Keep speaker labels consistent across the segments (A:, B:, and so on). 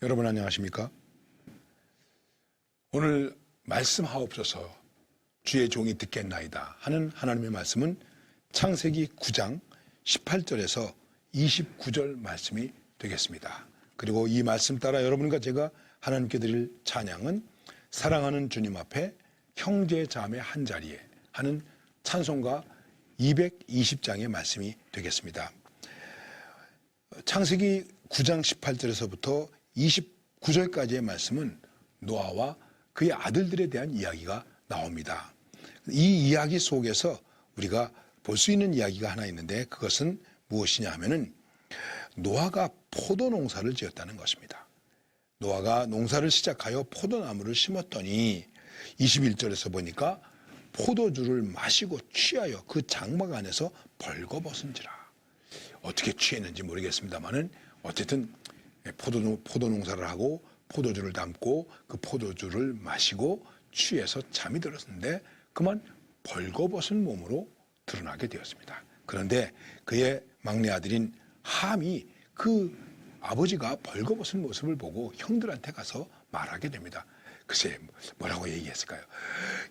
A: 여러분 안녕하십니까? 오늘 말씀하옵소서 주의 종이 듣겠나이다 하는 하나님의 말씀은 창세기 9장 18절에서 29절 말씀이 되겠습니다. 그리고 이 말씀 따라 여러분과 제가 하나님께 드릴 찬양은 사랑하는 주님 앞에 형제 자매 한 자리에 하는 찬송가 220장의 말씀이 되겠습니다. 창세기 9장 18절에서부터 29절까지의 말씀은 노아와 그의 아들들에 대한 이야기가 나옵니다. 이 이야기 속에서 우리가 볼 수 있는 이야기가 하나 있는데 그것은 무엇이냐 하면은 노아가 포도 농사를 지었다는 것입니다. 노아가 농사를 시작하여 포도나무를 심었더니 21절에서 보니까 포도주를 마시고 취하여 그 장막 안에서 벌거벗은지라. 어떻게 취했는지 모르겠습니다만은 어쨌든 포도 농사를 하고 포도주를 담고 그 포도주를 마시고 취해서 잠이 들었는데 그만 벌거벗은 몸으로 드러나게 되었습니다. 그런데 그의 막내 아들인 함이 그 아버지가 벌거벗은 모습을 보고 형들한테 가서 말하게 됩니다. 글쎄 뭐라고 얘기했을까요?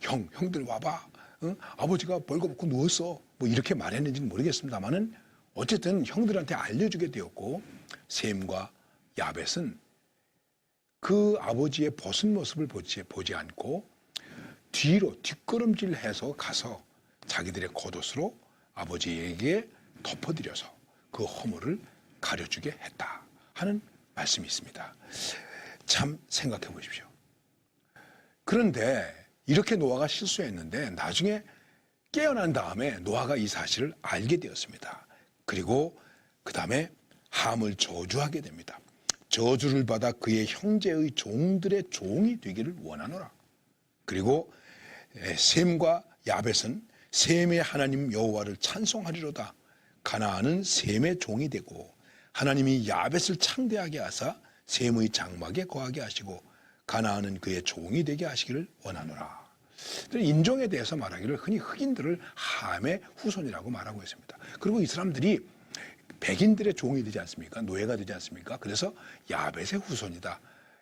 A: 형들 와봐. 응? 아버지가 벌거벗고 누웠어. 뭐 이렇게 말했는지는 모르겠습니다만은 어쨌든 형들한테 알려주게 되었고 셈과 야벳은 그 아버지의 벗은 모습을 보지 않고 뒤로 뒷걸음질해서 가서 자기들의 겉옷으로 아버지에게 덮어드려서 그 허물을 가려주게 했다 하는 말씀이 있습니다. 참 생각해 보십시오. 그런데 이렇게 노아가 실수했는데 나중에 깨어난 다음에 노아가 이 사실을 알게 되었습니다. 그리고 그 다음에 함을 저주하게 됩니다. 저주를 받아 그의 형제의 종들의 종이 되기를 원하노라. 그리고 셈과 야벳은 셈의 하나님 여호와를 찬송하리로다. 가나안은 셈의 종이 되고 하나님이 야벳을 창대하게 하사 셈의 장막에 거하게 하시고 가나안은 그의 종이 되게 하시기를 원하노라. 인종에 대해서 말하기를 흔히 흑인들을 함의 후손이라고 말하고 있습니다. 그리고 이 사람들이 백인들의 종이 되지 않습니까? 노예가 되지 않습니까? 그래서 야벳의 후손이다.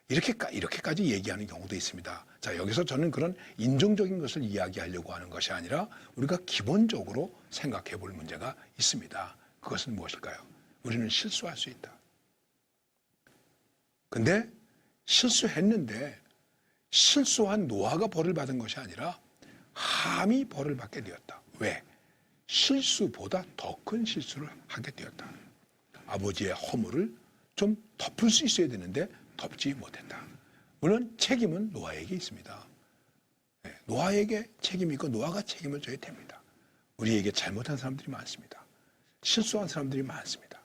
A: 이렇게까지 얘기하는 경우도 있습니다. 자, 여기서 저는 그런 인종적인 것을 이야기하려고 하는 것이 아니라 우리가 기본적으로 생각해 볼 문제가 있습니다. 그것은 무엇일까요? 우리는 실수할 수 있다. 근데 실수했는데 실수한 노아가 벌을 받은 것이 아니라 함이 벌을 받게 되었다. 왜? 실수보다 더 큰 실수를 하게 되었다. 아버지의 허물을 좀 덮을 수 있어야 되는데 덮지 못했다. 물론 책임은 노아에게 있습니다. 노아에게 책임이 있고 노아가 책임을 져야 됩니다. 우리에게 잘못한 사람들이 많습니다. 실수한 사람들이 많습니다.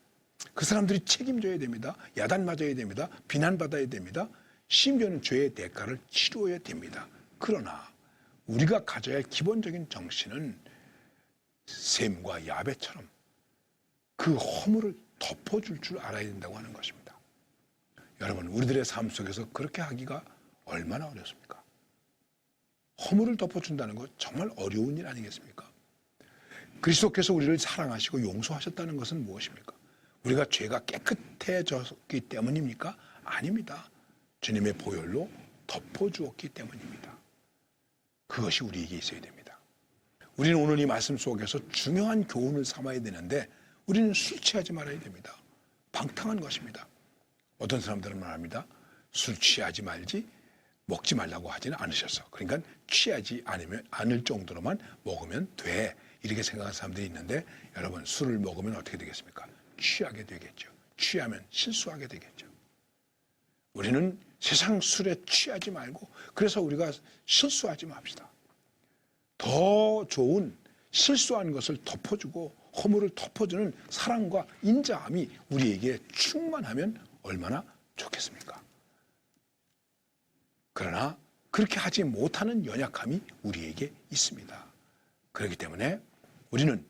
A: 그 사람들이 책임져야 됩니다. 야단맞아야 됩니다. 비난받아야 됩니다. 심지어는 죄의 대가를 치러야 됩니다. 그러나 우리가 가져야 할 기본적인 정신은 셈과 야벳처럼 그 허물을 덮어줄 줄 알아야 된다고 하는 것입니다. 여러분, 우리들의 삶 속에서 그렇게 하기가 얼마나 어렵습니까? 허물을 덮어준다는 것 정말 어려운 일 아니겠습니까? 그리스도께서 우리를 사랑하시고 용서하셨다는 것은 무엇입니까? 우리가 죄가 깨끗해졌기 때문입니까? 아닙니다. 주님의 보혈로 덮어주었기 때문입니다. 그것이 우리에게 있어야 됩니다. 우리는 오늘 이 말씀 속에서 중요한 교훈을 삼아야 되는데 우리는 술 취하지 말아야 됩니다. 방탕한 것입니다. 어떤 사람들은 말합니다. 술 취하지 말지 먹지 말라고 하지는 않으셨어. 그러니까 취하지 않을 정도로만 먹으면 돼. 이렇게 생각하는 사람들이 있는데 여러분, 술을 먹으면 어떻게 되겠습니까? 취하게 되겠죠. 취하면 실수하게 되겠죠. 우리는 세상 술에 취하지 말고 그래서 우리가 실수하지 맙시다. 더 좋은 실수한 것을 덮어주고 허물을 덮어주는 사랑과 인자함이 우리에게 충만하면 얼마나 좋겠습니까? 그러나 그렇게 하지 못하는 연약함이 우리에게 있습니다. 그렇기 때문에 우리는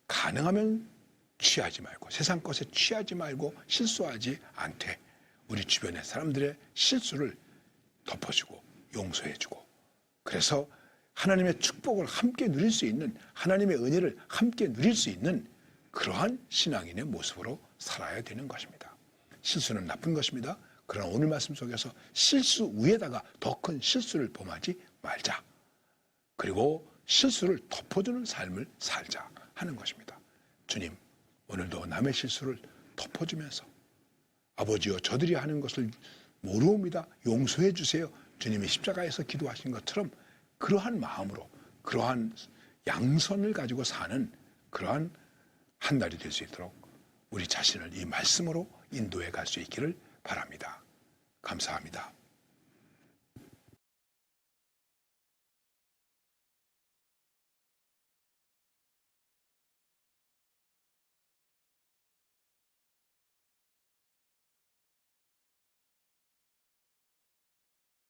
A: 가능하면 취하지 말고 세상 것에 취하지 말고 실수하지 않되 우리 주변의 사람들의 실수를 덮어주고 용서해주고 그래서 하나님의 축복을 함께 누릴 수 있는 하나님의 은혜를 함께 누릴 수 있는 그러한 신앙인의 모습으로 살아야 되는 것입니다. 실수는 나쁜 것입니다. 그러나 오늘 말씀 속에서 실수 위에다가 더 큰 실수를 범하지 말자. 그리고 실수를 덮어주는 삶을 살자 하는 것입니다. 주님, 오늘도 남의 실수를 덮어주면서 아버지여 저들이 하는 것을 모르옵니다. 용서해 주세요. 주님이 십자가에서 기도하신 것처럼 그러한 마음으로 그러한 양선을 가지고 사는 그러한 한 날이 될 수 있도록 우리 자신을 이 말씀으로 인도해 갈 수 있기를 바랍니다. 감사합니다.